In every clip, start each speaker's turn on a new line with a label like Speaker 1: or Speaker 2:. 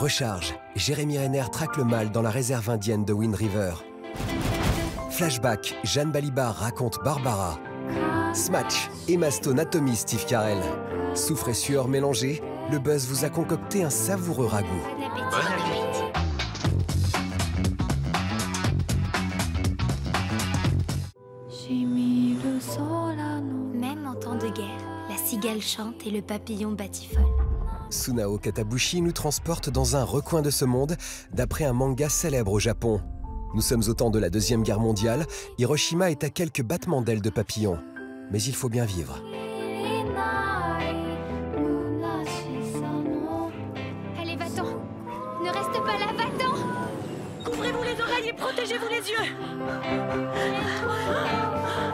Speaker 1: recharge. Jérémy Renner traque le mal dans la réserve indienne de Wind River. Flashback, Jeanne Balibar raconte Barbara. Smash, Emma Stone atomise Steve Carell. Soufre et sueur mélangées, le buzz vous a concocté un savoureux ragoût.
Speaker 2: Bon appétit.
Speaker 3: Même en temps de guerre, la cigale chante et le papillon batifole.
Speaker 1: Sunao Katabushi nous transporte dans un recoin de ce monde d'après un manga célèbre au Japon. Nous sommes au temps de la Deuxième Guerre mondiale, Hiroshima est à quelques battements d'ailes de papillon. Mais il faut bien vivre.
Speaker 3: Allez, va-t'en! Ne reste pas là, va-t'en!
Speaker 2: Couvrez-vous les oreilles et protégez-vous les yeux.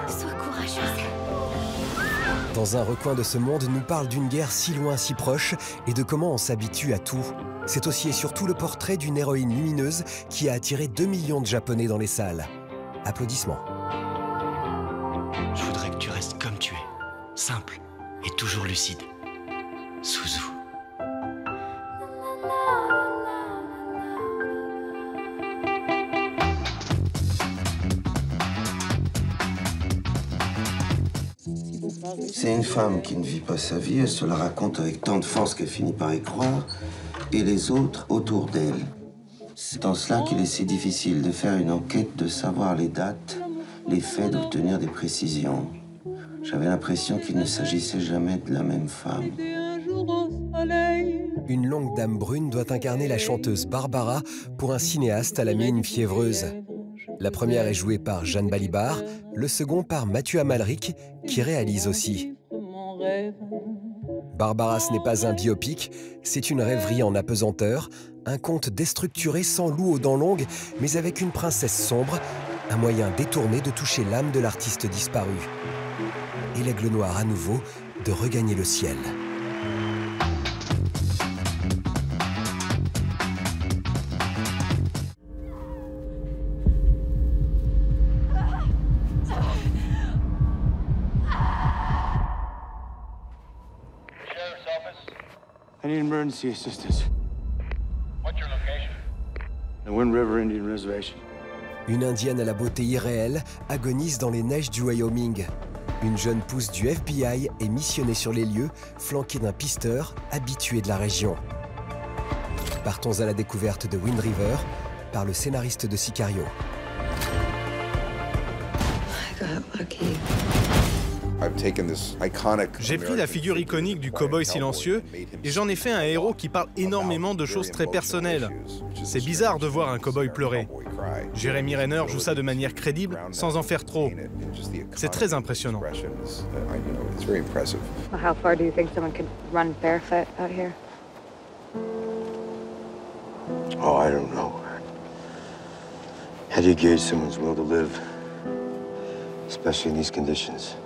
Speaker 3: Sois courageuse.
Speaker 1: Dans un recoin de ce monde nous parle d'une guerre si loin, si proche, et de comment on s'habitue à tout. C'est aussi et surtout le portrait d'une héroïne lumineuse qui a attiré 2 millions de Japonais dans les salles. Applaudissements.
Speaker 4: Je voudrais que tu restes comme tu es, simple et toujours lucide. Suzu.
Speaker 5: C'est une femme qui ne vit pas sa vie, elle se la raconte avec tant de force qu'elle finit par y croire, et les autres autour d'elle. C'est en cela qu'il est si difficile de faire une enquête, de savoir les dates, les faits, d'obtenir des précisions. J'avais l'impression qu'il ne s'agissait jamais de la même femme.
Speaker 1: Une longue dame brune doit incarner la chanteuse Barbara pour un cinéaste à la mine fiévreuse. La première est jouée par Jeanne Balibar, le second par Mathieu Amalric, qui réalise aussi. Barbara, ce n'est pas un biopic, c'est une rêverie en apesanteur, un conte déstructuré sans loup aux dents longues, mais avec une princesse sombre, un moyen détourné de toucher l'âme de l'artiste disparu. Et l'aigle noir à nouveau de regagner le ciel.
Speaker 6: I need emergency assistance. What's your location? The Wind River Indian Reservation.
Speaker 1: Une Indienne à la beauté irréelle agonise dans les neiges du Wyoming. Une jeune pousse du FBI est missionnée sur les lieux, flanquée d'un pisteur habitué de la région. Partons à la découverte de Wind River par le scénariste de Sicario.
Speaker 7: J'ai pris la figure iconique du cow-boy silencieux et j'en ai fait un héros qui parle énormément de choses très personnelles. C'est bizarre de voir un cow-boy pleurer. Jérémy Renner joue ça de manière crédible sans en faire trop. C'est très impressionnant.
Speaker 8: How far do you think someone could run barefoot out here?
Speaker 5: Oh, I don't know. How do you gauge someone's will to live, especially in these conditions?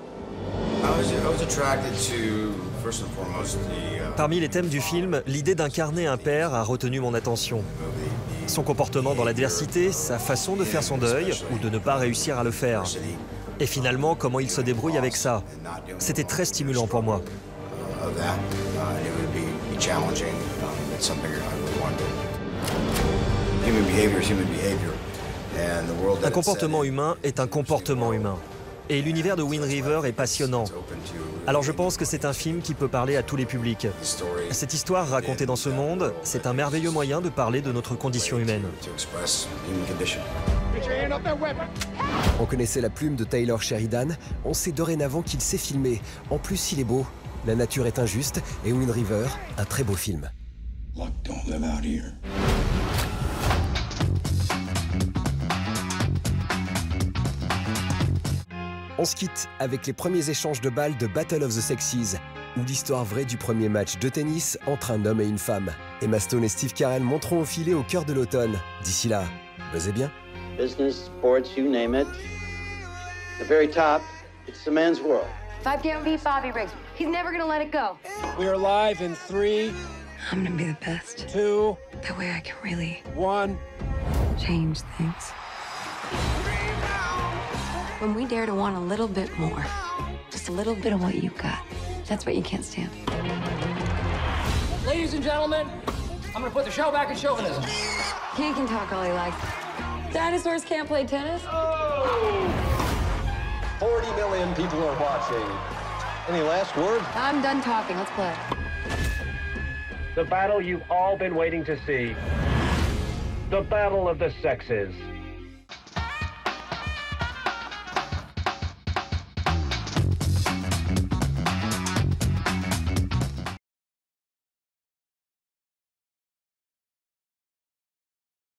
Speaker 9: Parmi les thèmes du film, l'idée d'incarner un père a retenu mon attention. Son comportement dans l'adversité, sa façon de faire son deuil ou de ne pas réussir à le faire. Et finalement, comment il se débrouille avec ça. C'était très stimulant pour moi. Un comportement humain est un comportement humain. Et l'univers de Wind River est passionnant. Alors je pense que c'est un film qui peut parler à tous les publics. Cette histoire racontée dans ce monde, c'est un merveilleux moyen de parler de notre condition humaine.
Speaker 1: On connaissait la plume de Taylor Sheridan, on sait dorénavant qu'il sait filmer. En plus, il est beau. La nature est injuste et Wind River, un très beau film. On se quitte avec les premiers échanges de balles de Battle of the Sexes, ou l'histoire vraie du premier match de tennis entre un homme et une femme. Emma Stone et Steve Carell monteront au filet au cœur de l'automne. D'ici là, buzzez bien.
Speaker 10: Business, sports, you name it. The very top, it's the man's world.
Speaker 8: If I can't beat Bobby Riggs, he's never gonna let it go.
Speaker 6: We are live in 3.
Speaker 8: I'm gonna be the best.
Speaker 6: 2.
Speaker 8: That way I can really
Speaker 6: 1.
Speaker 8: change things. When we dare to want a little bit more, just a little bit of what you got, that's what you can't stand.
Speaker 6: Ladies and gentlemen,
Speaker 11: I'm gonna put the show back in chauvinism.
Speaker 8: He can talk all he likes. Dinosaurs can't play tennis?
Speaker 12: 40 million people are watching. Any last words?
Speaker 8: I'm done talking. Let's play.
Speaker 13: The battle you've all been waiting to see. The battle of the sexes.